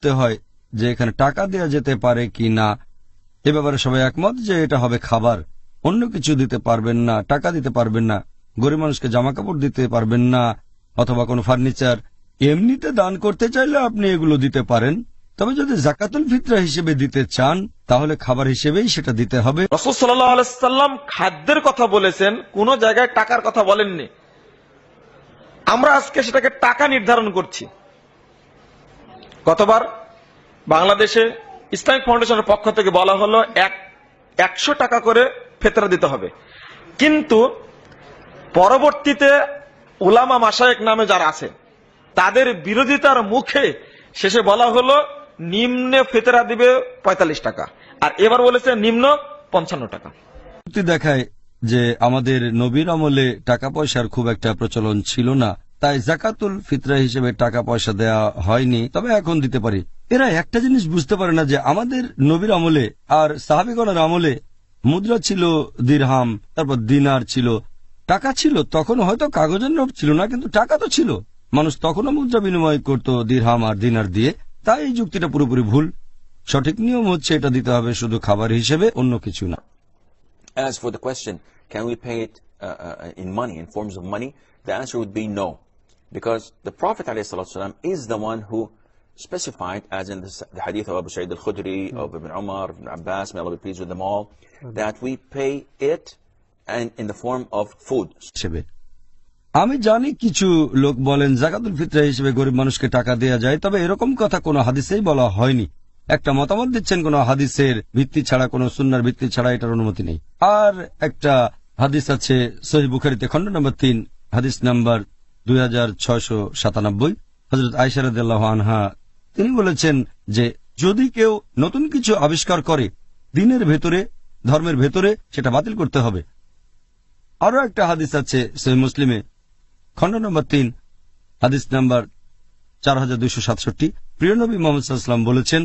করতে হয় যে এখানে টাকা দেওয়া যেতে পারে কি না। এ ব্যাপারে সবাই একমত যে এটা হবে খাবার, অন্য কিছু দিতে পারবেন না, টাকা দিতে পারবেন না, গরিব মানুষকে জামা কাপড় দিতে পারবেন না, অথবা কোনো ফার্নিচার। এমনিতে দান করতে চাইলে আপনি এগুলো দিতে পারেন, তবে যদি যাকাতুল ফিতরা হিসেবে দিতে চান তাহলে খাবার হিসেবেই সেটা দিতে হবে। রাসূল সাল্লাল্লাহু আলাইহি সাল্লাম খাদ্যের কথা বলেছেন, কোন জায়গায় টাকার কথা বলেননি। আমরা আজকে সেটাকে টাকা নির্ধারণ করছি। গতবার বাংলাদেশে ইসলামিক ফাউন্ডেশনের পক্ষ থেকে বলা হলো 100 টাকা করে ফিতরা দিতে হবে, কিন্তু পরবর্তীতে উলামা মাশায়েখ নামে যারা আছে তাদের বিরোধিতার মুখে শেষে বলা হলো নিম্নে ফিতরা দিবে 45 টাকা, আর এবার বলেছে নিম্ন 55 টাকা। দেখায় যে আমাদের নবীর আমলে টাকা পয়সার খুব একটা প্রচলন ছিল না, তাই যাকাতুল ফিতরা হিসেবে টাকা পয়সা দেয়া হয়নি, তবে এখন দিতে পারি। এরা একটা জিনিস বুঝতে পারে না যে আমাদের নবীর আমলে আর সাহাবীগণের আমলে মুদ্রা ছিল দিরহাম, তারপর দিনার ছিল, টাকা ছিল। তখন হয়তো কাগজের নোট ছিল না, কিন্তু টাকা তো ছিল। মানুষ তখনও মুদ্রা বিনিময় করত দিরহাম আর দিনার দিয়ে। তাই এই যুক্তিটা পুরোপুরি ভুল। সঠিক নিয়ম হচ্ছে এটা দিতে হবে শুধু খাবার হিসেবে, অন্য কিছু না। As for the question, can we pay it in money, in forms of money? The answer would be no, because the Prophet ﷺ is the one who specified, as in the hadith of Abu Sa'id al-Khudri, of Ibn Umar, Ibn Abbas, may Allah be pleased with them all, that we pay it and in the form of food. আমি জানি কিছু লোক বলেন যাকাতুল ফিতরা হিসেবে গরিব মানুষকে টাকা দেয়া যায়, তবে এরকম কথা কোনো হাদিসেই বলা হয়নি। একটা মতামত দিচ্ছেন কোন হাদিসের ভিত্তি ছাড়া, কোন সুন্নাহর ভিত্তি ছাড়া, এটার অনুমতি নেই। আর একটা হাদিস আছে সহিহ বুখারীতে খণ্ড নম্বর 3 হাদিস নাম্বার 2697, হযরত আয়েশা রাদিয়াল্লাহু আনহা তিনি বলেছেন যে যদি কেউ নতুন কিছু আবিষ্কার করে দ্বীনের ভেতরে, ধর্মের ভেতরে, সেটা বাতিল করতে হবে। আরো একটা হাদিস আছে সহিহ মুসলিমে খণ্ড নম্বর 3 হাদিস নাম্বার 4267, প্রিয় নবী মুহাম্মদ সাল্লাল্লাহু আলাইহি ওয়াসাল্লাম বলেছেন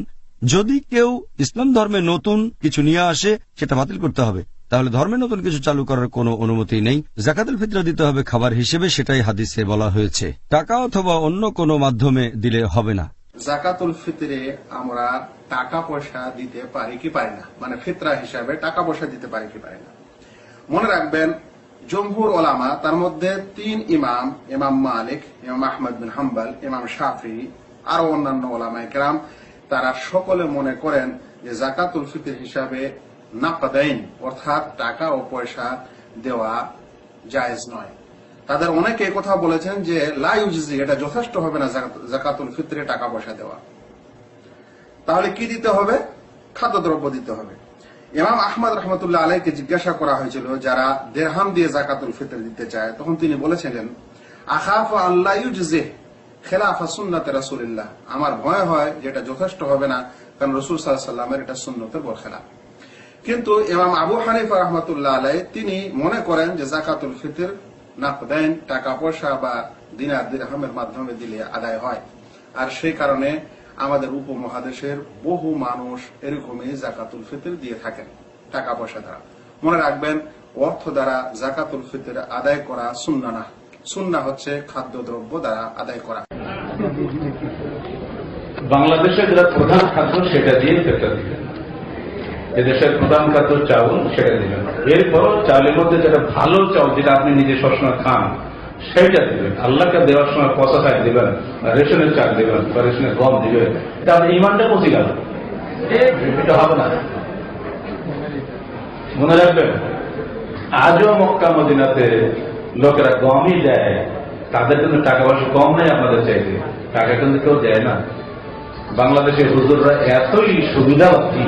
যদি কেউ ইসলাম ধর্মে নতুন কিছু নিয়ে আসে সেটা বাতিল করতে হবে, তাহলে ধর্মে নতুন কিছু চালু করার কোনো অনুমতি নেই। যাকাতুল ফিতরা দিতে হবে খাবার হিসেবে, সেটাই হাদিসে বলা হয়েছে। টাকা অথবা অন্য কোনো মাধ্যমে দিলে হবে না। যাকাতুল ফিতরে আমরা টাকা পয়সা দিতে পারি কি পারি না, মানে ফিতরা হিসাবে টাকা পয়সা দিতে পারি কি পারি না। মনে রাখবেন জমহুর ওলামা, তার মধ্যে 3 ইমাম, ইমাম মালিক, ইমাম আহমদ বিন হাম্বল, ইমাম শাফি, আরো অন্যান্য ওলামায়ে কেরাম, তারা সকলে মনে করেন যে যাকাতুল ফিতর হিসাবে নাকদাইন অর্থাৎ টাকা ও পয়সা দেওয়া জায়েজ নয়। তাদের অনেকে কথা বলেছেন যে লা ইউজজি, এটা যথেষ্ট হবে না যাকাতুল ফিতরে টাকা পয়সা দেওয়া। তাহলে কি দিতে হবে? খাদ্যদ্রব্য দিতে হবে। ইমাম আহমদ রাহমাতুল্লাহ আলাইহিকে জিজ্ঞাসা করা হয়েছিল যারা দিরহাম দিয়ে যাকাতুল ফিতর দিতে চায়, তখন তিনি বলেছিলেন আখাফু আল্লা ইউজজি খেলাফা সুন্নাতে রাসূলুল্লাহ, আমার ভয় হয় যেটা যথেষ্ট হবে না, কারণ রাসূল সাল্লাল্লাহু আলাইহি ওয়াসাল্লামের এটা সুন্নতের বরখেলাফ। কিন্তু ইমাম আবু হানিফা রাহমাতুল্লাহ আলাইহি তিনি মনে করেন যে যাকাতুল ফিতর নাকদাইন টাকা পয়সা বা দিনার দিরহামের মাধ্যমে দিলে আদায় হয়। আর সেই কারণে আমাদের উপমহাদেশের বহু মানুষ এরকমই যাকাতুল ফিতর দিয়ে থাকেন টাকা পয়সা দ্বারা। মনে রাখবেন অর্থ দ্বারা যাকাতুল ফিতর আদায় করা সুন্নাহ না, সুন্নাহ হচ্ছে খাদ্যদ্রব্য দ্বারা আদায় করা। বাংলাদেশের যেটা প্রধান খাদ্য সেটা দিয়ে ফিতর দিবেন, এদেশের প্রধান খাদ্য চাউল, সেটা দিবেন। এরপর চাউলের মধ্যে যেটা ভালো চাউল, যেটা আপনি নিজে সবসময় খান, সেইটা দিবেন। আল্লাহকে দেওয়ার সময় পচা চাল দিবেন, রেশনের চাল দিবেন, বা রেশনের গম দিবেন। এটা আপনি ইমানটা পচে গেল, এটা হবে না। মনে রাখবেন আজও মক্কা মদিনাতে লোকেরা গমই দেয়, তাদের কিন্তু টাকা পয়সা কম নেই আপনাদের চাইতে, টাকা কিন্তু কেউ দেয় না। বাংলাদেশের হুজুররা এতই সুবিধাবতী,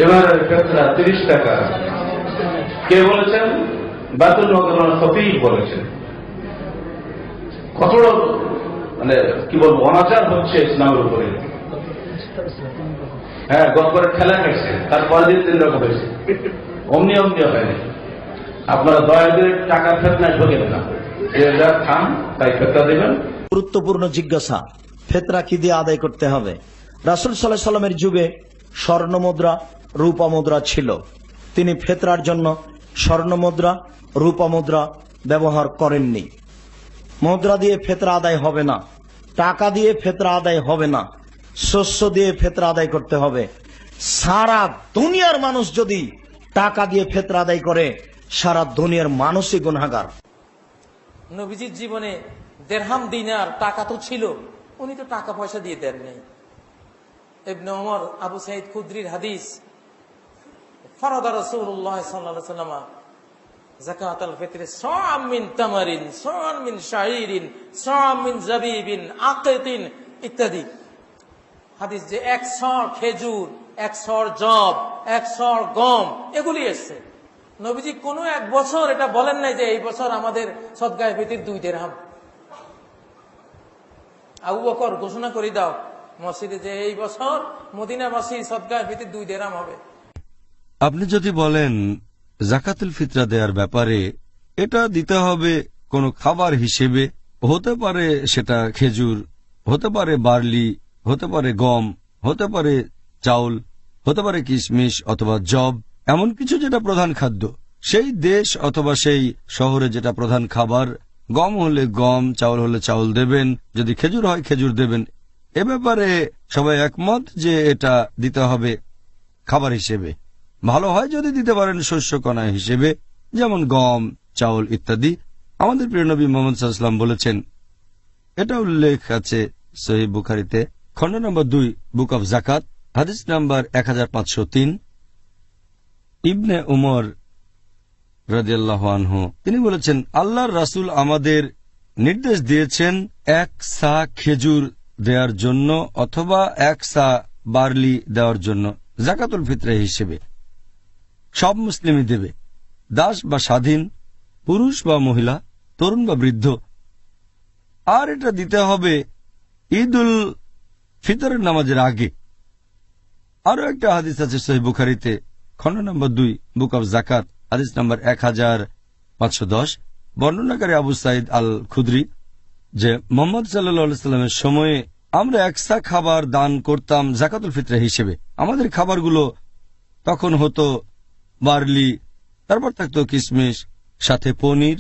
এবার 30 টাকা কে বলেছেন? বাতুল মুকাররম খতিব বলেছেন। কত মানে কি বলবো, অনাচার হচ্ছে ইসলামের উপরে। হ্যাঁ, গতবারে খেলা খাইছে, তারপরে দিন 3 রকম হয়েছে, অমনি অমনি হয়নি। আপনারা দয়া করে টাকার ফেতনায় ঢোকেন না, যা খান তাই ফেতরা দেবেন। গুরুত্বপূর্ণ জিজ্ঞাসা, ফেতরা কি দিয়ে আদায় করতে হবে? রাসূল সাল্লাল্লাহু আলাইহি সাল্লামের যুগে স্বর্ণ মুদ্রা, রূপা মুদ্রা ছিল। তিনি ফেতরার জন্য স্বর্ণ মুদ্রা, রূপা মুদ্রা ব্যবহার করেননি। মুদ্রা দিয়ে ফেতরা আদায় হবে না, টাকা দিয়ে ফেতরা আদায় হবে না। শস্য দিয়ে ফিতরা আদায় করতে হবে। সারা দুনিয়ার মানুষ যদি টাকা দিয়ে ফিতরা আদায় করে, সারা দুনিয়ার মানুষই গুনাহগার। নবীজির জীবনে দেরহাম দিনার টাকা তো ছিল, উনি তো টাকা পয়সা দিয়ে দেন নাই। ইবনে ওমর, আবু সাইদ খুদরির হাদিস, ফারাদা রাসূলুল্লাহ সাল্লাল্লাহু আলাইহি ওয়াসাল্লাম যাকাতুল ফিতরে সা'আম মিন তামারিন, সা'আম মিন শাঈরিন, সা'আম মিন জাবিবিন, আকিতিন ইত্যাদি হাদিস, যে 1 সর খেজুর, 1 সর জব, 1 সর গম, এগুলি এসছে। নবীজি কোনো এক বছর এটা বলেন নাই যে এই বছর আমাদের সদকায়ে ফিতর 2 দিরহাম। আবু বকর ঘোষণা করে দাও মসজিদে যে এই বছর মদিনাবাসী সদকায়ে ফিতর 2 দিরহাম হবে। আপনি যদি বলেন জাকাতুল ফিতরা দেওয়ার ব্যাপারে এটা দিতে হবে কোনো খাবার হিসেবে, হতে পারে সেটা খেজুর, হতে পারে বার্লি, হতে পারে গম, হতে পারে চাউল, হতে পারে কিশমিশ অথবা জব, এমন কিছু যেটা প্রধান খাদ্য, সেই দেশ অথবা সেই শহরে যেটা প্রধান খাবার, গম হলে গম, চাউল হলে চাউল দেবেন, যদি খেজুর হয় খেজুর দেবেন। এ ব্যাপারে সবাই একমত যে এটা দিতে হবে খাবার হিসেবে। ভালো হয় যদি দিতে পারেন শস্যকণা হিসেবে, যেমন গম, চাউল ইত্যাদি। আমাদের প্রিয় নবী মুহাম্মদ সাল্লাল্লাহু আলাইহি ওয়াসাল্লাম বলেছেন, এটা উল্লেখ আছে সহিহ বুখারীতে, খণ্ড নম্বর 2, বুক অব জাকাত, হাদিস নাম্বার 1503। ইবনে উমর রাদিয়াল্লাহু আনহু তিনি বলেছেন, আল্লাহর রাসূল আমাদের নির্দেশ দিয়েছেন 1 সা খেজুর দেওয়ার জন্য অথবা 1 সা বার্লি দেওয়ার জন্য জাকাতুল ফিতরা হিসেবে। সব মুসলিমই দেবে, দাস বা স্বাধীন, পুরুষ বা মহিলা, তরুণ বা বৃদ্ধ। আর এটা দিতে হবে ঈদুল ফিতরের নামাজের আগে। আরো একটা হাদিস আছে সহিহ বুখারীতে, খণ্ড নম্বর 2, বুক অব জাকাত, হাদিস নম্বর 1510। বর্ণনাকারী আবু সাইদ আল খুদরি, যে মুহাম্মদ সাল্লাল্লাহু আলাইহি সাল্লামের সময়ে আমরা 1 সা খাবার দান করতাম জাকাতুল ফিতরা হিসেবে। আমাদের খাবারগুলো তখন হতো বার্লি, তারপর থাকতো কিশমিশ, সাথে পনির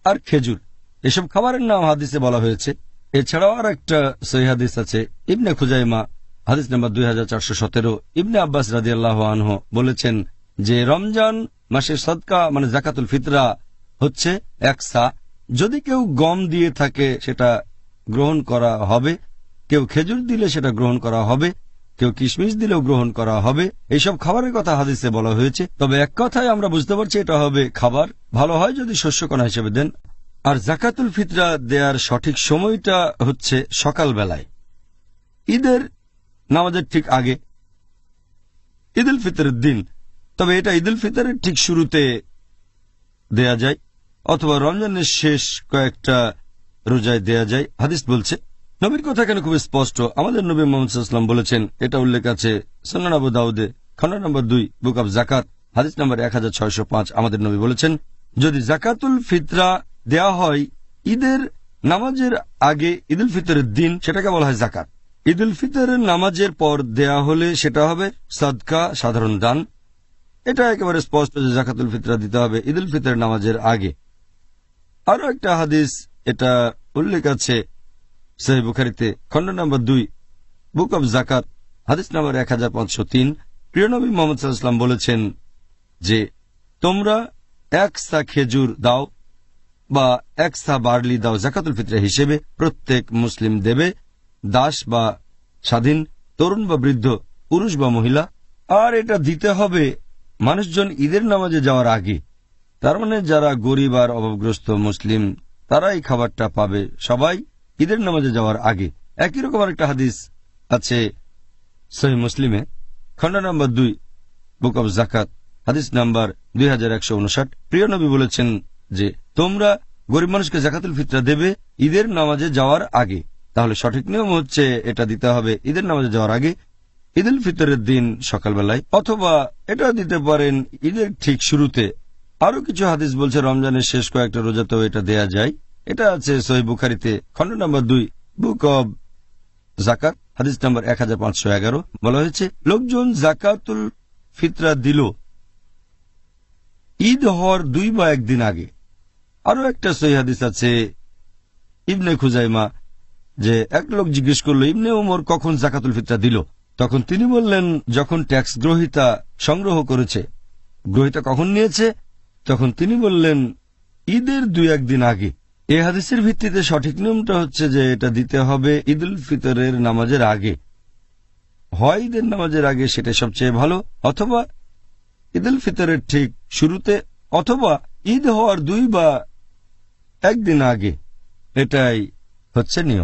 আর খেজুর। এসব খাবারের নাম হাদিসে বলা হয়েছে। এছাড়াও আর একটা সহিহ হাদিস আছে, ইবনে খুজাইমা, হাদিস নাম্বার 2417। ইবনে আব্বাস রাদিয়াল্লাহু আনহু বলেছেন যে রমজান মাসের সদকা মানে জাকাতুল ফিতরা হচ্ছে 1 সা। যদি কেউ গম দিয়ে থাকে সেটা গ্রহণ করা হবে, কেউ খেজুর দিলে সেটা গ্রহণ করা হবে, কেউ কিশমিশ দিলেও গ্রহণ করা হবে। এইসব খাবারের কথা হাদিসে বলা হয়েছে। তবে এক কথায় আমরা বুঝতে পারছি এটা হবে খাবার। ভালো হয় যদি শস্যকণা হিসেবে দেন। আর জাকাতুল ফিতরা দেওয়ার সঠিক সময়টা হচ্ছে সকালবেলায়, ঈদের নামাজের ঠিক আগে, ঈদুল ফিতরের দিন। তবে এটা ঈদুল ফিতরের ঠিক শুরুতে দেয়া যায় অথবা রমজানের শেষ কয়েকটা রোজায় দেয়া যায়। হাদিস বলছে, নবীর কথা কেন খুব স্পষ্ট। আমাদের নবী মুহাম্মদ সাল্লাল্লাহু আলাইহি ওয়াসাল্লাম বলেছেন, এটা উল্লেখ আছে সুনান আবু দাউদে, খণ্ড নম্বর 2, বুক অব জাকাত, হাদিস নম্বর 1605। আমাদের নবী বলেছেন, যদি জাকাতুল ফিতরা দেয়া হয় ঈদের নামাজের আগে ঈদুল ফিতরের দিন, সেটাকে বলা হয় জাকাত। ঈদুল ফিতরের নামাজের পর দেয়া হলে সেটা হবে সাদকা, সাধারণ দান। এটা একেবারে স্পষ্ট যে জাকাতুল ফিতরা দিতে হবে ঈদুল ফিতরের নামাজের আগে। আরো একটা হাদিস এটা উল্লেখ আছে সহিহ বুখারীতে, খণ্ড নম্বর 2, বুক অব জাকাত, হাদিস নম্বর 1503। প্রিয় নবী মুহাম্মদ সাল্লাল্লাহু আলাইহি ওয়াসাল্লাম বলেছেন যে তোমরা 1 সা খেজুর দাও বা 1 সা বার্লি দাও জাকাতুল ফিতরা হিসেবে। প্রত্যেক মুসলিম দেবে, দাস বা স্বাধীন, তরুণ বা বৃদ্ধ, পুরুষ বা মহিলা। আর এটা দিতে হবে মানুষজন ঈদের নামাজে যাওয়ার আগে। তার মানে যারা গরিব আর অভাবগ্রস্ত মুসলিম তারা এই খাবারটা পাবে সবাই ঈদের নামাজে যাওয়ার আগে। একই রকম আরেকটা হাদিস আছে সহিহ মুসলিমে, খণ্ড নম্বর 2, বুক অব জাকাত, হাদিস নাম্বার 2159। প্রিয় নবী বলেছেন যে তোমরা গরিব মানুষকে জাকাতুল ফিতরা দেবে ঈদের নামাজে যাওয়ার আগে। তাহলে সঠিক নিয়ম হচ্ছে এটা দিতে হবে ঈদের নামাজে যাওয়ার আগে, ঈদুল ফিতরের দিন সকালবেলায়, অথবা এটা দিতে পারেন ঈদের ঠিক শুরুতে। আরো কিছু হাদিস বলছে রমজানের শেষ কয়েকটা রোজাতেও এটা দেয়া যায়। এটা আছে সহিহ বুখারীতে, খণ্ড নম্বর 2, বুক অব জাকাত, হাদিস নম্বর 1511। বলা হয়েছে, লোকজন জাকাতুল ফিতরা দিল ঈদ হওয়ার 2 বা 1 দিন আগে। আরো একটা সহিহ হাদিস আছে ইবনে খুজাইমা, যে এক লোক জিজ্ঞেস করলো ইবনে ওমর কখন জাকাতুল ফিতরা দিল। তখন তিনি বললেন, যখন ট্যাক্স গ্রহীতা সংগ্রহ করেছে। গ্রহীতা কখন নিয়েছে? তখন তিনি বললেন, ঈদের 2-1 দিন আগে। এই হাদিসের ভিত্তিতে সঠিক নিয়মটা হচ্ছে যে এটা দিতে হবে ঈদুল ফিতরের নামাজের আগে। হয় ঈদের নামাজের আগে, সেটা সবচেয়ে ভালো, অথবা ঈদুল ফিতরের ঠিক শুরুতে, অথবা ঈদ হওয়ার 2 বা 1 দিন আগে। এটাই হচ্ছে নিয়ম।